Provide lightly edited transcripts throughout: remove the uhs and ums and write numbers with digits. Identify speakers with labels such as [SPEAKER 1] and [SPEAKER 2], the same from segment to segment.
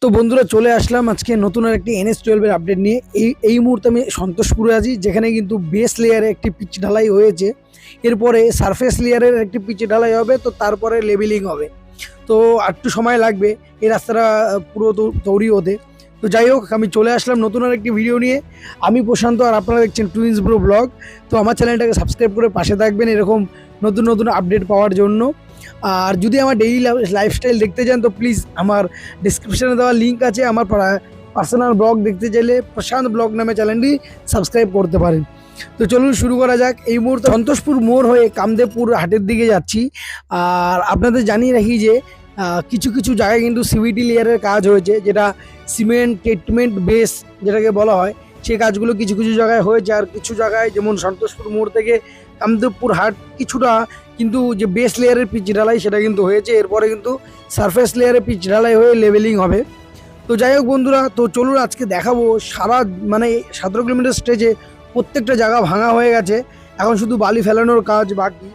[SPEAKER 1] তো বন্ধুরা চলে আসলাম আজকে নতুন আর একটি NS-12 এর আপডেট নিয়ে। এই মুহূর্তে আমি সন্তোষপুরে আছি, যেখানে কিন্তু বেস লেয়ারে একটি পিচ ঢালাই হয়েছে। এরপরে সারফেস লেয়ারের একটি পিচ ঢালাই হবে, তো তারপরে লেবেলিং হবে। তো একটু সময় লাগবে এই রাস্তাটা পুরো তৈরি হতে। তো যাই হোক, আমি চলে আসলাম নতুন আর একটি ভিডিও নিয়ে। আমি প্রশান্ত, আর আপনারা দেখছেন টুইন্স ব্রো ব্লগ। তো আমার চ্যানেলটাকে সাবস্ক্রাইব করে পাশে থাকবেন এরকম নতুন নতুন আপডেট পাওয়ার জন্য। আর যদি আমার ডেইলি লাইফস্টাইল দেখতে চান তো প্লিজ আমার ডিসক্রিপশনে দেওয়া লিঙ্ক আছে, আমার পার্সোনাল ব্লগ দেখতে চাইলে প্রশান্ত ব্লগ নামে চ্যানেলটি সাবস্ক্রাইব করতে পারেন। তো চলুন শুরু করা যাক। এই মুহূর্তে সন্তোষপুর মোড় হয়ে কামদেবপুর হাটের দিকে যাচ্ছি। আর আপনাদের জানিয়ে রাখি যে কিছু কিছু জায়গায় কিন্তু সিভিটি লেয়ারের কাজ হয়েছে, যেটা সিমেন্ট ট্রিটমেন্ট বেস যেটাকে বলা হয়, সেই কাজগুলো কিছু কিছু জায়গায় হয়েছে। আর কিছু জায়গায় যেমন সন্তোষপুর মোড় থেকে কামদেবপুর হাট কিছুটা কিন্তু যে বেস লেয়ারের পিচ ঢালাই সেটা কিন্তু হয়েছে। এরপরে কিন্তু সারফেস লেয়ারের পিচ ঢালাই হয়ে লেভেলিং হবে। তো যাই হোক বন্ধুরা, তো চলুন আজকে দেখাবো সারা 17 কিলোমিটার স্টেজে প্রত্যেকটা জায়গা ভাঙা হয়ে গেছে, এখন শুধু বালি ফেলানোর কাজ বাকি।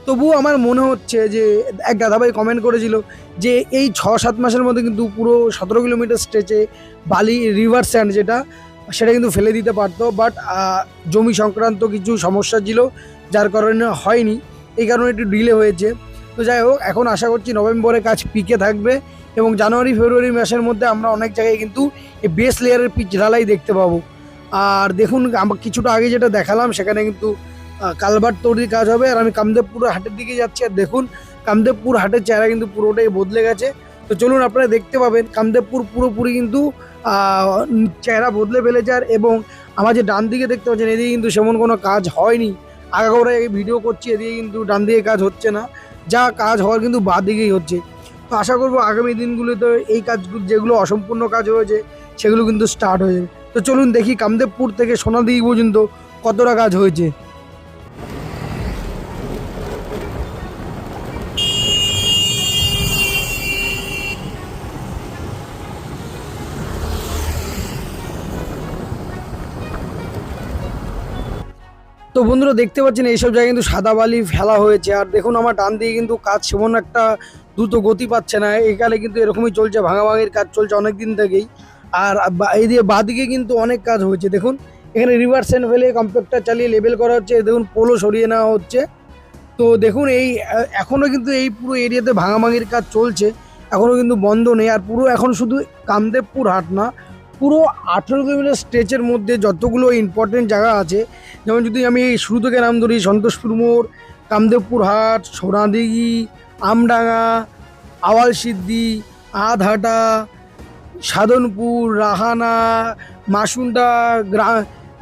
[SPEAKER 1] তবুও আমার মনে হচ্ছে যে এক দাদাভাই কমেন্ট করেছিল যে এই 6-7 মাসের মধ্যে কিন্তু পুরো 17 কিলোমিটার স্ট্রেচে বালি রিভার স্যান্ড সেটা কিন্তু ফেলে দিতে পারতো, বাট জমি সংক্রান্ত কিছু সমস্যা ছিল যার কারণে হয়নি, এই কারণে একটু ডিলে হয়েছে। তো যাই হোক, এখন আশা করছি নভেম্বরে কাজ পিকে থাকবে এবং জানুয়ারি ফেব্রুয়ারি মাসের মধ্যে আমরা অনেক জায়গায় কিন্তু এই বেস লেয়ারের পিচ ঢালাই দেখতে পাবো। আর দেখুন, কিছুটা আগে যেটা দেখালাম সেখানে কিন্তু কালভার্ট তৈরির কাজ হবে। আর আমি কামদেবপুর হাটের দিকে যাচ্ছি, আর দেখুন কামদেবপুর হাটের চেহারা কিন্তু পুরোটাই বদলে গেছে। তো চলুন আপনারা দেখতে পাবেন কামদেবপুর পুরোপুরি কিন্তু চেহারা বদলে ফেলেছে। আর এবং আমার যে ডান দিকে দেখতে পাচ্ছেন, এদিকে কিন্তু সেমন কোনো কাজ হয়নি। আগাগোড়ায় ভিডিও করছি, এদিকে কিন্তু ডান দিকে কাজ হচ্ছে না, যা কাজ হওয়ার কিন্তু বাঁ দিকেই হচ্ছে। তো আশা করবো আগামী দিনগুলোতে এই কাজগুলো যেগুলো অসম্পূর্ণ কাজ হয়েছে সেগুলো কিন্তু স্টার্ট হয়ে যাবে। তো চলুন দেখি কামদেবপুর থেকে সোনাদিঘি পর্যন্ত কতটা কাজ হয়েছে। তো বন্ধুরা দেখতে পাচ্ছেন এইসব জায়গায় কিন্তু সাদা বালি ফেলা হয়েছে। আর দেখুন আমার ডান দিকে কিন্তু কাজ সেমন একটা দ্রুত গতি পাচ্ছে না, এখানে কিন্তু এরকমই চলছে, ভাঙাভাঙির কাজ চলছে অনেক দিন থেকেই। আর এই দিয়ে বাঁদিকে কিন্তু অনেক কাজ হয়েছে। দেখুন এখানে রিভার স্যান্ড ফেলে কম্প্যাক্টার চালিয়ে লেবেল করা হচ্ছে, দেখুন পোলও সরিয়ে নেওয়া হচ্ছে। তো দেখুন এই এখনও কিন্তু এই পুরো এরিয়াতে ভাঙাভাঙির কাজ চলছে, এখনও কিন্তু বন্ধ নেই। আর পুরো এখন শুধু কামদেবপুর হাট না, পুরো 18 কিলোমিটার স্ট্রেচের মধ্যে যতগুলো ইম্পর্টেন্ট জায়গা আছে, যেমন যদি আমি শুরু থেকে নাম ধরি, সন্তোষপুর মোড়, কামদেবপুর হাট, সোনাদিঘি, আমডাঙ্গা, আওয়ালসিদ্ধি, আধহাটা, সাধনপুর, রাহানা, মাসুন্ডা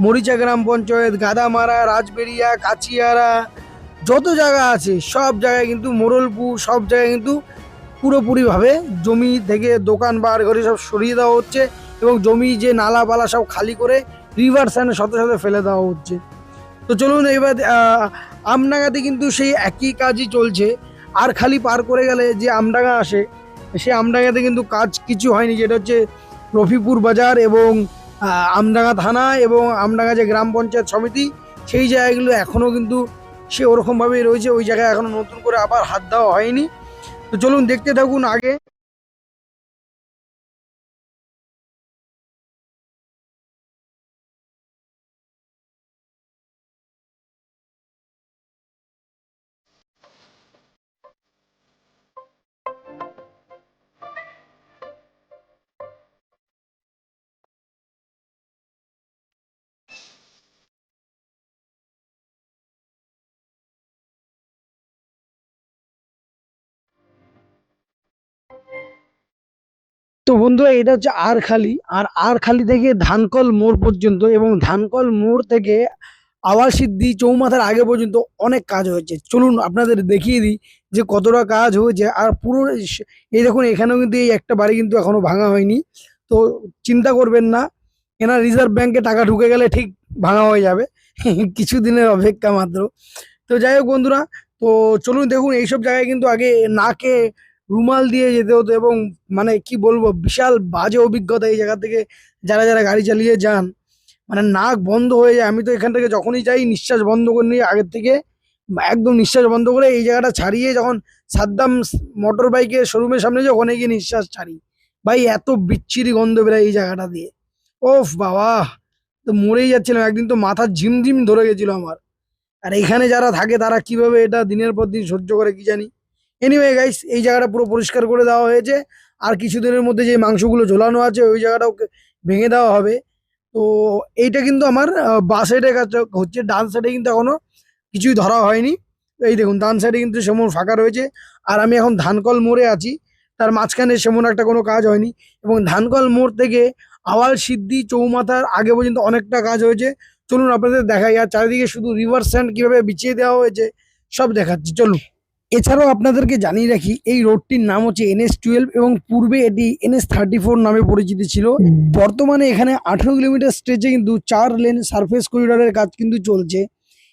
[SPEAKER 1] মরিচা গ্রাম পঞ্চায়েত, গাদামারা, রাজবেরিয়া, কাচিয়ারা, যত জায়গা আছে সব জায়গায় কিন্তু, মোড়লপুর, সব জায়গায় কিন্তু পুরোপুরিভাবে জমি থেকে দোকান বার করে সব সরিয়ে দেওয়া হচ্ছে এবং জমি যে নালাপালা সব খালি করে রিভার স্যান্ডের সাথে সাথে ফেলে দেওয়া হচ্ছে। তো চলুন এবার আমডাঙ্গাতে কিন্তু সেই একই কাজই চলছে। আর খালি পার করে গেলে যে আমডাঙ্গা আসে, সেই আমডাঙ্গাতে কিন্তু কাজ কিছু হয়নি, যেটা হচ্ছে রফিপুর বাজার এবং আমডাঙ্গা থানা এবং আমডাঙ্গা যে গ্রাম পঞ্চায়েত সমিতি, সেই জায়গাগুলো এখনও কিন্তু সে ওরকমভাবেই রয়েছে, ওই জায়গায় এখনও নতুন করে আবার হাত দেওয়া হয়নি। তো চলুন দেখতে থাকুন আগে। তো বন্ধুরা এটা হচ্ছে আরখালি, আর আরখালি থেকে ধানকল মোড় পর্যন্ত এবং ধানকল মোড় থেকে আওয়ালসিদ্ধি চৌমাথার আগে পর্যন্ত অনেক কাজ হয়েছে। চলুন আপনাদের দেখিয়ে দিই যে কতটা কাজ হয়েছে। আর পুরো এই দেখুন, এখানেও কিন্তু এই একটা বাড়ি কিন্তু এখনো ভাঙা হয়নি। তো চিন্তা করবেন না, এনার রিজার্ভ ব্যাংকে টাকা ঢুকে গেলে ঠিক ভাঙা হয়ে যাবে, কিছুদিনের অপেক্ষা মাত্র। তো যাই হোক বন্ধুরা, তো চলুন দেখুন এইসব জায়গায় কিন্তু আগে নাকে রুমাল দিয়ে যেতে হতো এবং কি বলবো, বিশাল বাজে অভিজ্ঞতা এই জায়গা থেকে যারা যারা গাড়ি চালিয়ে যান, নাক বন্ধ হয়ে যায়। আমি তো এখান থেকে যখনই যাই নিঃশ্বাস বন্ধ করে নিই আগের থেকে, একদম নিঃশ্বাস বন্ধ করে এই জায়গাটা ছাড়িয়ে যখন সাদ্দাম মোটর বাইকের শোরুমের সামনে যে ওখানে গিয়ে নিঃশ্বাস ছাড়ি, ভাই এত বিচ্ছিরি গন্ধ বেরোয় এই জায়গাটা দিয়ে, ওফ বাবা, তো মরেই যাচ্ছিলাম, একদিন তো মাথা ঝিমঝিম ধরে গেছিল আমার। আর এখানে যারা থাকে তারা কিভাবে এটা দিনের পর দিন সহ্য করে কি জানি। এনিওয়ে গাইস, এই জায়গাটা পুরো পরিষ্কার করে দেওয়া হয়েছে। আর কিছুদিনের মধ্যে যে মাংসগুলো ঝোলানো আছে ওই জায়গাটাও ভেঙে দেওয়া হবে। তো এইটা কিন্তু আমার বাঁ সাইডের কাছে হচ্ছে, ডান সাইডে কিন্তু এখনো কিছুই ধরা হয়নি। তো এই দেখুন ডান সাইডে কিন্তু সেমন ফাঁকা রয়েছে। আর আমি এখন ধানকল মোড়ে আছি, তার মাঝখানে সেমন একটা কোনো কাজ হয়নি। এবং ধানকল মোড় থেকে আওয়াল সিদ্ধি চৌমাথার আগে পর্যন্ত অনেকটা কাজ হয়েছে। চলুন আপনাদের দেখাই। আর চারিদিকে শুধু রিভার স্যান্ড কিভাবে বিছিয়ে দেওয়া হয়েছে সব দেখাচ্ছি, চলুন। এছাড়াও আপনাদেরকে জানিয়ে রাখি এই রোডটির নাম হচ্ছে NH-12 এবং পূর্বে এটি NH-34 নামে পরিচিত ছিল। বর্তমানে এখানে 18 কিলোমিটার স্ট্রেচে কিন্তু 4 লেন সারফেস করিডোরের কাজ কিন্তু চলছে।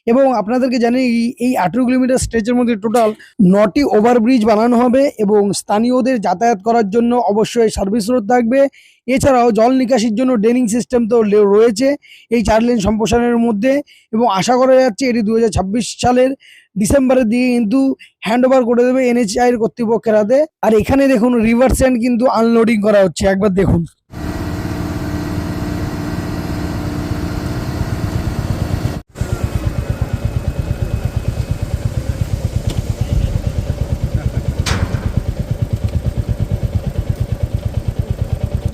[SPEAKER 1] এবং আপনাদেরকে জানি এই 18 কিলোমিটার স্ট্রেচের মধ্যে টোটাল 9টি ওভারব্রিজ বানানো হবে এবং স্থানীয়দের যাতায়াত করার জন্য অবশ্যই সার্ভিস রোড থাকবে। এছাড়াও জল নিকাশির জন্য ড্রেনিং সিস্টেম তো রয়েছে এই 4 লেন সম্প্রসারণের মধ্যে। এবং আশা করা যাচ্ছে এটি 2026 সালের ডিসেম্বরের দিকে কিন্তু হ্যান্ড ওভার করে দেবে NHAI এর কর্তৃপক্ষের হাতে। আর এখানে দেখুন রিভার স্যান্ড কিন্তু আনলোডিং করা হচ্ছে, একবার দেখুন।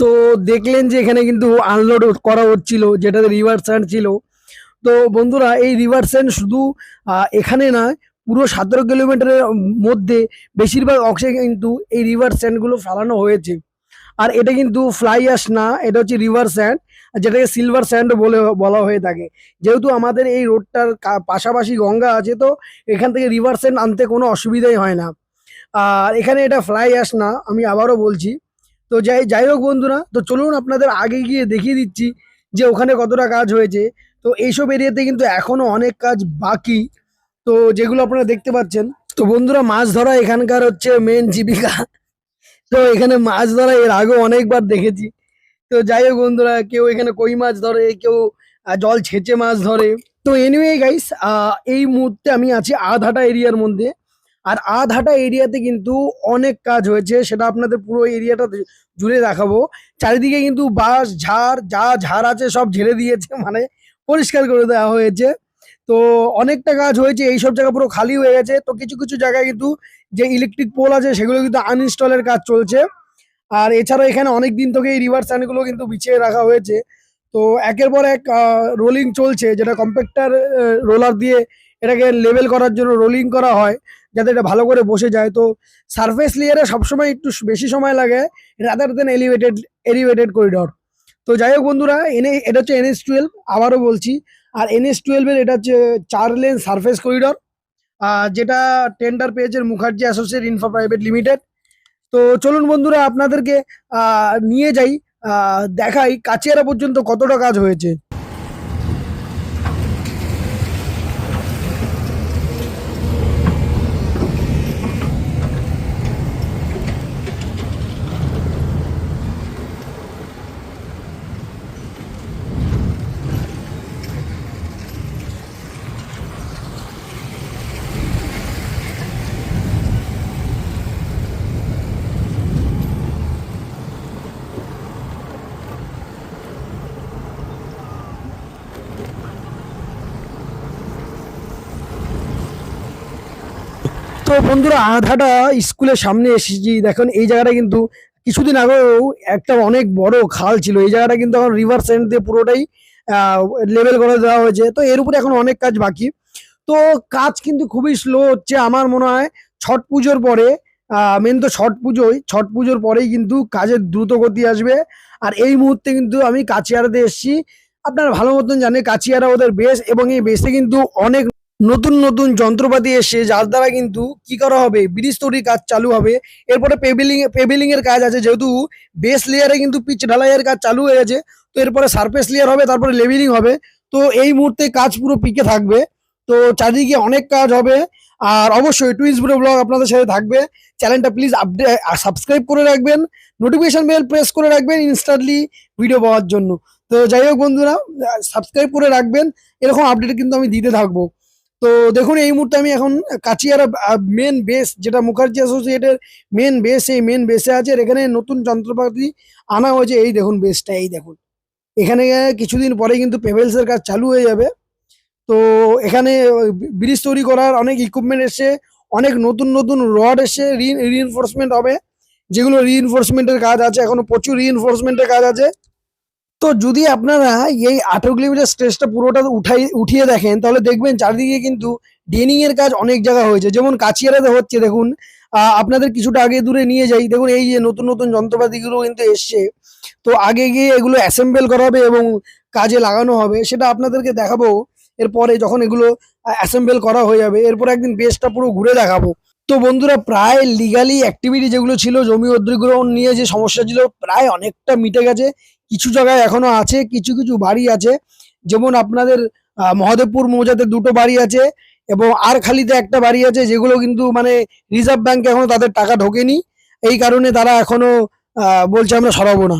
[SPEAKER 1] তো দেখলেন যে এখানে কিন্তু আনলোড করা হচ্ছিল যেটাতে রিভার স্যান্ড ছিল। তো বন্ধুরা এই রিভার স্যান্ড শুধু এখানে নয়, পুরো 17 কিলোমিটারের মধ্যে বেশিরভাগ অংশে কিন্তু এই রিভার স্যান্ডগুলো ফেলানো হয়েছে। আর এটা কিন্তু ফ্লাই অ্যাশ না, এটা হচ্ছে রিভার স্যান্ড, যেটাকে সিলভার স্যান্ড বলে বলা হয়ে থাকে। যেহেতু আমাদের এই রোডটার পাশাপাশি গঙ্গা আছে, তো এখান থেকে রিভার স্যান্ড আনতে কোনো অসুবিধাই হয় না। আর এখানে এটা ফ্লাই অ্যাশ না, আমি আবারও বলছি। তো যাই যাই হোক বন্ধুরা, তো চলুন আপনাদের আগে গিয়ে দেখিয়ে দিচ্ছি যে ওখানে কতটা কাজ হয়েছে। তো এইসব এরিয়াতে কিন্তু এখনো অনেক কাজ বাকি, তো যেগুলো আপনারা দেখতে পাচ্ছেন। তো বন্ধুরা মাছ ধরা এখানকার হচ্ছে মেন জীবিকা। তো এখানে মাছ ধরা এর আগেও অনেকবার দেখেছি। তো যাই হোক বন্ধুরা, কেউ এখানে কই মাছ ধরে, কেউ জল ছেঁচে মাছ ধরে। তো এনিওয়ে গাইস, এই মুহূর্তে আমি আছি আধহাটা এরিয়ার মধ্যে। আর আধহাটা এরিয়াতে কিন্তু অনেক কাজ হয়েছে, সেটা আপনাদের পুরো এরিয়াটা জুড়ে দেখাবো। চারিদিকে কিন্তু বাঁশ ঝাড় যা ঝাড় আছে সব ঝেড়ে দিয়েছে, মানে পরিষ্কার করে দেওয়া হয়েছে। তো অনেকটা কাজ হয়েছে, এইসব জায়গা পুরো খালি হয়ে গেছে। তো কিছু কিছু জায়গায় কিন্তু যে ইলেকট্রিক পোল আছে সেগুলো কিন্তু আনইনস্টলের কাজ চলছে। আর এছাড়া এখানে অনেক দিন থেকে এই রিভার স্যান্ডগুলো কিন্তু বিছিয়ে রাখা হয়েছে। তো একের পর এক রোলিং চলছে, যেটা কম্প্যাক্টার রোলার দিয়ে এটাকে লেভেল করার জন্য রোলিং করা হয়, যাতে এটা ভালো করে বসে যায়। তো সারফেস লেয়ারে সবসময় একটু বেশি সময় লাগে রাদার দেন এলিভেটেড করিডর। তো যাই হোক বন্ধুরা, এটা হচ্ছে NH-12, আবারও বলছি। আর NH-12 এর এটা হচ্ছে 4 লেন সারফেস করিডর, যেটা টেন্ডার পেয়েছে Mukherjee associate infra private limited. তো চলুন বন্ধুরা আপনাদেরকে নিয়ে যাই, দেখাই কাচিয়ারা পর্যন্ত কতটা কাজ হয়েছে। তো বন্ধুরা আধাটা স্কুলের সামনে এসেছি, দেখুন এই জায়গাটা কিন্তু কিছুদিন আগেও একটা অনেক বড় খাল ছিল। এই জায়গাটা কিন্তু এখন রিভার সাইড দিয়ে পুরোটাই লেভেল করে দেওয়া হয়েছে। তো এর উপরে এখন অনেক কাজ বাকি। তো কাজ কিন্তু খুবই স্লো হচ্ছে, আমার মনে হয় ছট পুজোর পরে, মেন তো ছট পুজোর পরেই কিন্তু কাজের দ্রুত গতি আসবে। আর এই মুহূর্তে কিন্তু আমি কাচিয়ারাতে এসেছি। আপনারা ভালো মতন জানে কাচিয়ারা ওদের বেস, এবং এই বেসে কিন্তু অনেক নতুন নতুন যন্ত্রপাতি এসে যার দ্বারা কিন্তু কি করা হবে, ব্রিজ তৈরির কাজ চালু হবে। এরপরে পেভিলিং এর কাজ আছে, যেহেতু বেস লেয়ারে কিন্তু পিচ ঢালাইয়ের কাজ চালু হয়ে গেছে। তো এরপরে সারফেস লেয়ার হবে, তারপরে লেভেলিং হবে। তো এই মুহূর্তে কাজ পুরো পিকে থাকবে। তো চারিদিকে অনেক কাজ হবে। আর অবশ্যই টুইন্স ব্রো ব্লগ আপনাদের সাথে থাকবে। চ্যানেলটা প্লিজ সাবস্ক্রাইব করে রাখবেন, নোটিফিকেশন বেল প্রেস করে রাখবেন ইনস্ট্যান্টলি ভিডিও পাওয়ার জন্য। তো যাই হোক বন্ধুরা, সাবস্ক্রাইব করে রাখবেন, এরকম আপডেট কিন্তু আমি দিতে থাকবো। তো দেখুন এই মুহূর্তে আমি এখন কাচিয়ারা মেন বেস, যেটা মুখার্জি অ্যাসোসিয়েটের মেন বেস, এই মেন বেসে আছে। আর এখানে নতুন যন্ত্রপাতি আনা হয়েছে। এই দেখুন বেসটা, এই দেখুন। এখানে কিছুদিন পরে কিন্তু পেভেলস এর কাজ চালু হয়ে যাবে। তো এখানে ব্রিজ তৈরি করার অনেক ইকুইপমেন্ট এসছে, অনেক নতুন নতুন রড এসছে, রিইনফোর্সমেন্ট হবে, যেগুলো রিইনফোর্সমেন্টের কাজ আছে, এখনো প্রচুর রিইনফোর্সমেন্টের কাজ আছে। তো যদি আপনারা এই 18 কিলোমিটার স্ট্রেচটা পুরোটা উঠিয়ে দেখেন, তাহলে দেখবেন চারিদিকে কিন্তু ডেনিং এর কাজ অনেক জায়গা হয়েছে। যেমন কাচিয়ারাতে হচ্ছে দেখুন। আপনাদের কিছুটা আগে দূরে নিয়ে যাই, দেখুন এই যে নতুন নতুন যন্ত্রপাতিগুলো কিন্তু এসছে। তো আগে গিয়ে এগুলো অ্যাসেম্বল করা হবে এবং কাজে লাগানো হবে, সেটা আপনাদেরকে দেখাবো এরপরে, যখন এগুলো অ্যাসেম্বল করা হয়ে যাবে। এরপর একদিন বেসটা পুরো ঘুরে দেখাবো। তো বন্ধুরা, প্রায় লিগালি অ্যাক্টিভিটি যেগুলো ছিল, জমি অধিগ্রহণ নিয়ে যে সমস্যা ছিল, প্রায় অনেকটা মিটে গেছে। কিছু জায়গায় এখনো আছে, কিছু কিছু বাড়ি আছে। যেমন আপনাদের মহাদেবপুর মৌজাতে 2টো বাড়ি আছে এবং আরখালিতে একটা বাড়ি আছে, যেগুলো কিন্তু মানে রিজার্ভ ব্যাংকে এখনো তাদের টাকা ঢোকেনি। এই কারণে তারা এখনো বলছে আমরা সরাবো না।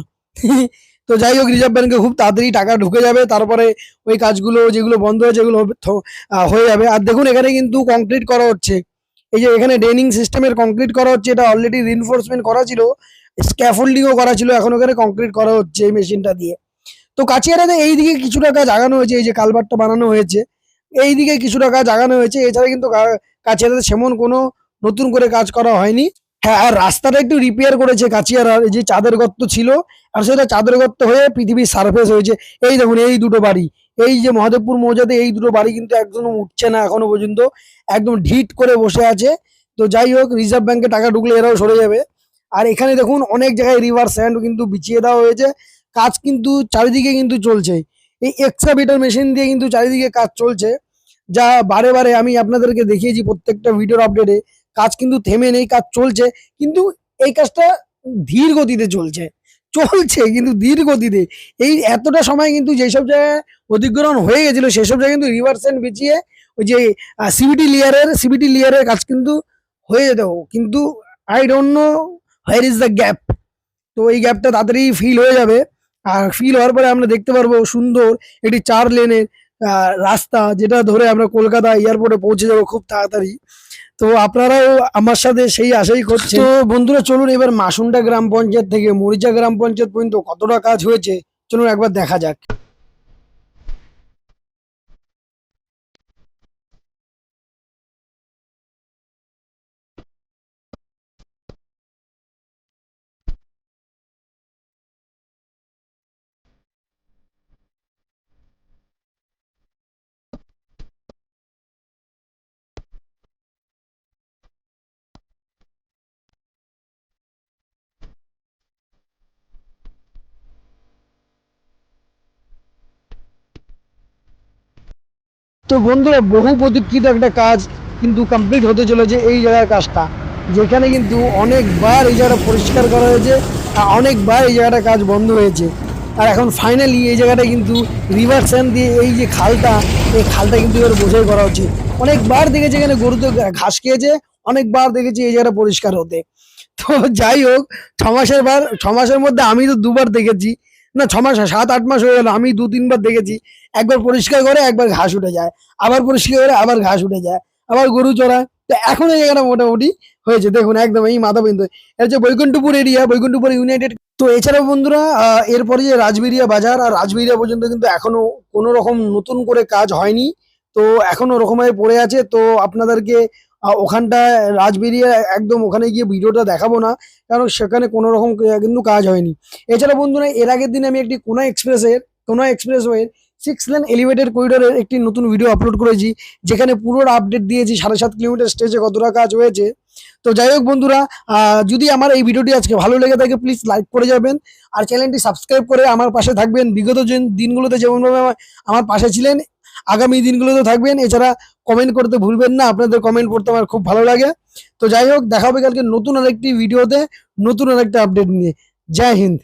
[SPEAKER 1] তো যাই হোক, রিজার্ভ ব্যাংকে খুব তাড়াতাড়ি টাকা ঢুকে যাবে, তারপরে ওই কাজগুলো যেগুলো বন্ধ হয়েছে এগুলো হয়ে যাবে। আর দেখুন এখানে কিন্তু কংক্রিট করা হচ্ছে। এই যে এখানে ড্রেনিং সিস্টেমের কংক্রিট করা হচ্ছে, এটা অলরেডি রিইনফোর্সমেন্ট করা ছিল, স্ক্যাফোল্ডিংও করা ছিল, এখন ওখানে কংক্রিট করা হচ্ছে এই মেশিনটা দিয়ে। তো কাচিয়ারাতে এইদিকে কিছুটা কাজ আগানো হয়েছে, এই যে কালভারটা বানানো হয়েছে, এইদিকে কিছুটা কাজ আগানো হয়েছে। এছাড়া কিন্তু কাচিয়ারাতে সেমন কোনো নতুন করে কাজ করা হয়নি। হ্যাঁ, আর রাস্তাটা একটু রিপেয়ার করেছে কাচিয়ারার, যে চাঁদের গর্ত ছিল, আর সেটা চাঁদের গর্ত হয়ে পৃথিবীর সারফেস হয়েছে। এই দেখুন এই 2টো বাড়ি, এই যে মহাদেবপুর মৌজাতে এই 2টো বাড়ি কিন্তু একদম উঠছে না এখনো পর্যন্ত, একদম ঢিট করে বসে আছে। তো যাই হোক, রিজার্ভ ব্যাংকে টাকা ঢুকলে এরাও সরে যাবে। আর এখানে দেখুন অনেক জায়গায় রিভার স্যান্ড কিন্তু বিছিয়ে দেওয়া হয়েছে। কাজ কিন্তু চারিদিকে কিন্তু চলছে, এই এক্সকাভেটর মেশিন দিয়ে কিন্তু চারিদিকে কাজ চলছে। যা বারে বারে আমি আপনাদেরকে দেখিয়েছি প্রত্যেকটা ভিডিওর আপডেটে, কাজ কিন্তু থেমে নেই, কাজ চলছে। কিন্তু এই কাজটা ধীর গতিতে চলছে, কিন্তু ধীর গতিতে। এই এতটা সময় কিন্তু যেসব জায়গায় অধিগ্রহণ হয়ে গেছিল, সেসব জায়গায় কিন্তু রিভার স্যান্ড বিছিয়ে ওই যে সিবিটি লেয়ারের কাজ কিন্তু হয়ে যেত। কিন্তু I don't know where is the gap. তো এই গ্যাপটা তাড়াতাড়ি ফিল হয়ে যাবে। আর ফিল হওয়ার পরে আমরা দেখতে পারবো সুন্দর একটি 4 লেনের রাস্তা, যেটা ধরে আমরা কলকাতা এয়ারপোর্টে পৌঁছে যাবো খুব তাড়াতাড়ি। তো আপনারাও আমার সাথে সেই আশাই করছেন। তো বন্ধুরা, চলুন এবার মাসুন্ডা গ্রাম পঞ্চায়েত থেকে মরিচা গ্রাম পঞ্চায়েত পর্যন্ত কতটা কাজ হয়েছে চলুন একবার দেখা যাক। তো বন্ধুরা, বহু প্রতীক্ষিত একটা কাজ কিন্তু কমপ্লিট হতে চলেছে, এই জায়গার কাজটা, যেখানে কিন্তু অনেকবার এই জায়গাটা পরিষ্কার করা হয়েছে, আর অনেকবার এই জায়গাটা কাজ বন্ধ হয়েছে। আর এখন ফাইনালি এই জায়গাটা কিন্তু রিভার স্যান্ড দিয়ে এই যে খালটা, এই খালটা কিন্তু এবার বোঝাই করা হচ্ছে। অনেকবার দেখেছি এখানে গরু তো ঘাস খেয়েছে, অনেকবার দেখেছি এই জায়গাটা পরিষ্কার হতে। তো যাই হোক, 6 মাসের মধ্যে আমি তো 2বার দেখেছি, না 6 মাস, 7-8 মাস হয়ে গেল, আমি 2-3বার দেখেছি। একবার পরিষ্কার করে একবার ঘাস উঠে যায়, আবার পরিষ্কার করে আবার ঘাস উঠে যায়, আবার গরু চড়ায়। তো এখন এই জায়গাটা মোটামুটি হয়েছে, দেখুন একদম এই মাথা বিন্দু। এটা হচ্ছে বৈকুণ্ঠপুর এরিয়া, বৈকুণ্ঠপুর ইউনাইটেড। তো এছাড়াও বন্ধুরা, এরপরে যে রাজবেরিয়া বাজার, আর রাজবেরিয়া পর্যন্ত কিন্তু এখনো কোনো রকম নতুন করে কাজ হয়নি। তো এখনো ওরকমভাবে পড়ে আছে। তো আপনাদেরকে ওখানটায় রাজবেরিয়া একদম ওখানে গিয়ে ভিডিওটা দেখাবো না, কারণ সেখানে কোনো রকম কিন্তু কাজ হয়নি। এছাড়া বন্ধুরা, এর আগের দিন আমি একটি কোনা এক্সপ্রেসওয়ের 6 লেন এলিভেটেড করিডোরের একটি নতুন ভিডিও আপলোড করেছি, যেখানে পুরো আপডেট দিয়েছি 7.5 কিলোমিটার স্টেজে কতটা কাজ হয়েছে। তো যাই হোক বন্ধুরা, যদি আমার এই ভিডিওটি আজকে ভালো লেগে থাকে প্লিজ লাইক করে যাবেন, আর চ্যানেলটি সাবস্ক্রাইব করে আমার পাশে থাকবেন। বিগত দিনগুলোতে যেমনভাবে আমার পাশে ছিলেন, আগামী দিনগুলোতে থাকবেন। এছাড়া কমেন্ট করতে ভুলবেন না, আপনাদের কমেন্ট পড়তে আমার খুব ভালো লাগে। তো যাই হোক, দেখা হবে কালকে নতুন আরেকটি ভিডিওতে, নতুন আরেকটা আপডেট নিয়ে। জয় হিন্দ।